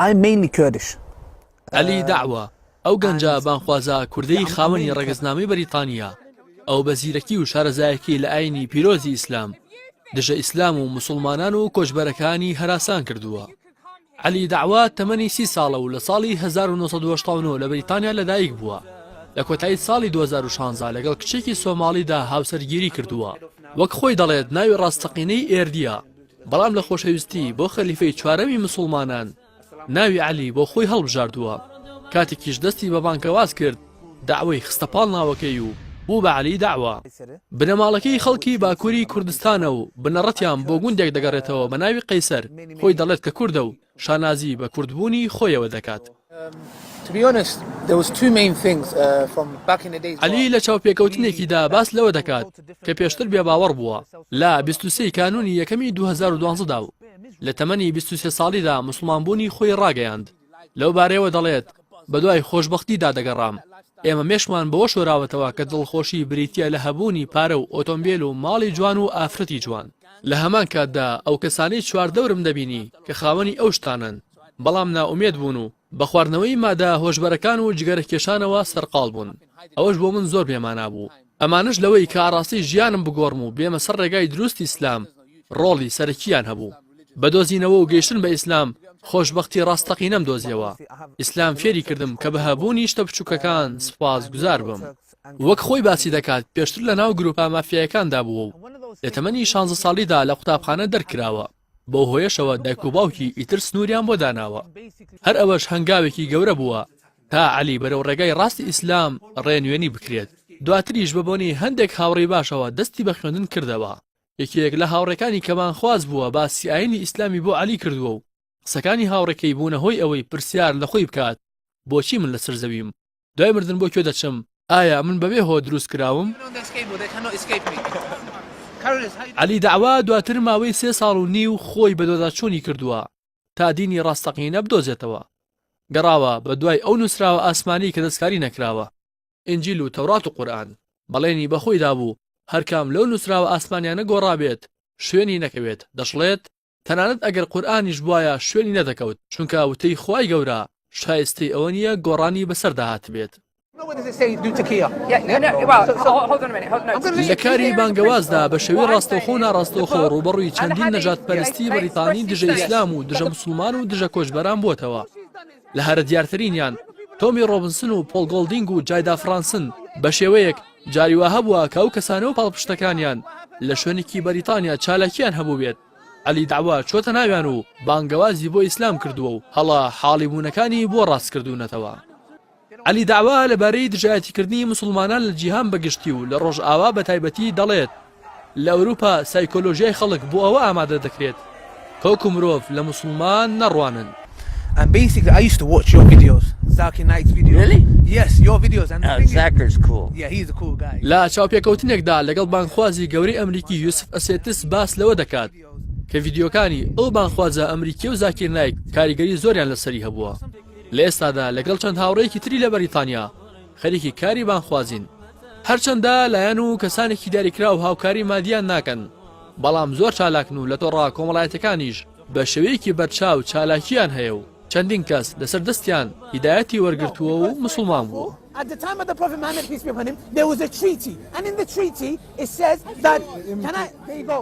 I'm mainly Kurdish. علی داعوە ئەو گەنجە بانخوازە کوردەی خاوەنی ڕێگەزنامەی بەریتانیا ئەو بەزیرەکی و شارەزایەکی لە ئاینی پیرۆزی ئیسلام دژە ئیسلام و مسلمانان و کۆچبەرەکانی هەراسان کردووە. علی داعوا تەمەنی 30 ساڵە و لە ساڵی 1970 لە بەریتانیا لەدایک بووە. لە کۆتایی ساڵی 2016 لەگەڵ کچێکی سۆماڵیدا هاوسەرگیری کردووە. وەک خۆی دەڵێت ناوی ڕاستەقینەی ئێردیە، بەڵام لە خۆشەویستی بۆ خەلیفەی چوارەمی مسلمانان ناوی علی بۆ خۆی هەڵبژاردووە. کاتێکیش دەستی بە بانکەواز کرد داعوەی خستەپاڵ ناوەکەی و بوو بە علی داعوا. بنەماڵەکەی خەڵکی باکووری کوردستانە و بنەڕەتیان بۆ گوندێک دەگەڕێتەوە بە ناوی قەیسەر. خۆی دەڵێت کە کوردە و شانازی بە کوردبوونی خۆیەوە دەکات. علی لە چاوپێکەوتنێکیدا باس لەوە دەکات کە پێشتر بێباوەڕ بووە. لە 23 کانونی یەکەمی 2012دا و لە تەمەنی 23 ساڵیدا مسلمانبوونی خۆی ڕاگەیاند. لەو بارەیەوە دەڵێت بە دوای خۆشبەختیدا دەگەڕام. ئێمە مێشمان بەوە شۆراوەتەوە کە دڵخۆشی بریتە لە هەبوونی پارە و ئۆتۆمبیل و ماڵی جوان و ئافرەتی جوان. لە هەمان کاتدا ئەو کەسانەی چواردەورم دەبینی کە خاوەنی ئەو شتانن بەڵام ناومێد بوون و بە خواردنەوەی مادە هۆشبەرەکان و جگەرەکێشانەوە سەرقاڵ بوون. ئەوەش بۆ من زۆر بێمانە بوو. ئەمانش لەوەی کە ئاڕاستی ژیانم بگۆڕم و بێمە سەر ڕێگای دروستی ئیسلام ڕۆڵی سەرەکییان هەبوو. بەدۆزینەوە و گەیشتن بە ئیسلام خۆشبەختی ڕاستەقینەم دۆزیەوە. ئیسلام فێری کردم کە بە هەبوونی شتە بچووکەکان سوپاس گوزار بم. وەک خۆی باسی دەکات پێشتر لە ناو گروپە مافیایەکاندا بووە و لە تەمەنی 16 ساڵیدا لە قوتابخانە دەرکراوە. بۆ هۆیشەوە دایک و باوکی ئیتر سنووریان بۆ داناوە. هەر ئەوەش هەنگاوێکی گەورە بووە تا علی بەرەو ڕێگای ڕاستی ئیسلام ڕێنوێنی بکرێت. دواتریش بەبوونی هەندێک هاوڕێی باشەوە دەستی بە خوێندن کردەوە. یەکێک لە هاوڕێکانی کەمان خواز بووە باسی ئاینی ئیسلامی بۆ علی کردووە و قسەکانی هاوڕێکەی بوونە هۆی ئەوەی پرسیار لە خۆی بکات بۆچی من لەسەر زەویم، دوای مردن بۆ کوێ دەچم، ئایا من بەبێ هۆ دروست کراوم؟ علی داعوا دواتر ماوەی 3 ساڵ و نیو خۆی بە دۆداچوونی کردووە تا دینی ڕاستەقینە بدۆزێتەوە. گەڕاوە بە دوای ئەو نووسراوە ئاسمانی کە دەستکاری نەکراوە، ئینجیل و تەورات و قورئان. بەڵێنی بەخۆیدا بوو هەرکام لەو نووسراوە ئاسمانیانە گۆڕابێت شوێنی نەکەوێت. دەشڵێت تەنانەت ئەگەر قورئانیش بواە شوێنی نەدەکەوت، چونکە وتەی خوای گەورە شایستەی ئەوە نییە گۆڕانی بەسەردا هاتبێت. لە کاری بانگەوازدا بە شێوەی ڕاستەوخۆ و ناڕاستەوخۆ ڕوبەڕووی چەندین نەجات پەرستی بەریتانی دژە ئیسلام و دژە مسلمان و دژە کۆچبەران بووتەوە. لە هەرە دیارترینیان تۆمی ڕۆبنسن و پۆل گۆڵدینگ و جایدا فرانسن بە شێوەیەک جاریوا هەبووە کە ئەو کەسانەوە پاڵپشتەکانیان لە شوێنێکی بەریتانیا چالاکیان هەبوو بێت. علی داعوا چۆتە ناویان و بانگەوازی بۆ ئیسلام کردووە و هەڵا حاڵی بوونەکانی بۆ ڕاستکردوونەتەوە. علی داعوا لەبارەی دژایەتیکردنی مسلمانان لە جیهان بەگشتی و لە ڕۆژئاوا بە تایبەتی دەڵێت لە ئەوروپا سایکۆلۆژیای خەڵک بۆ ئەوە ئامادە دەکرێت کەوکو مرۆڤ لە مسلمان نەڕوانن. And basically, I used to watch your videos, Zakir Naik's videos. Really? Yes, your videos. And Zakir's cool. Yeah, he's a cool guy. لا چاوپێکەوتنێکدا لەگەڵ بانخوازی گەورەی ئەمریکی یوسف ئەسێتس باس لەوە دەکات کە ڤیدیۆکانی ئەو بانخوازە ئەمریکی و زاکیر نایک کاریگەری زۆریان لەسەری هەبووە. لە ئێستادا لەگەڵ چەند هاوڕێیەکی تری لە بەریتانیا خەریکی کاری بانخوازین. هەرچەندە لایەن و کەسانێکی دیاریکرا و هاوکاری مادیان ناکەن، بەڵام زۆر چالاکن و لە تۆڕا کۆمەڵایەتەکانیش بە شێوەیەکی بەرچاو چالاکیان هەیە و چەندین کەس لەسەر دەستیان هیدایەتی وەرگرتووە و مسلمان بووە. At the time of the Prophet Muhammad, peace be upon him, there was a treaty. And in the treaty, it says that, there you go.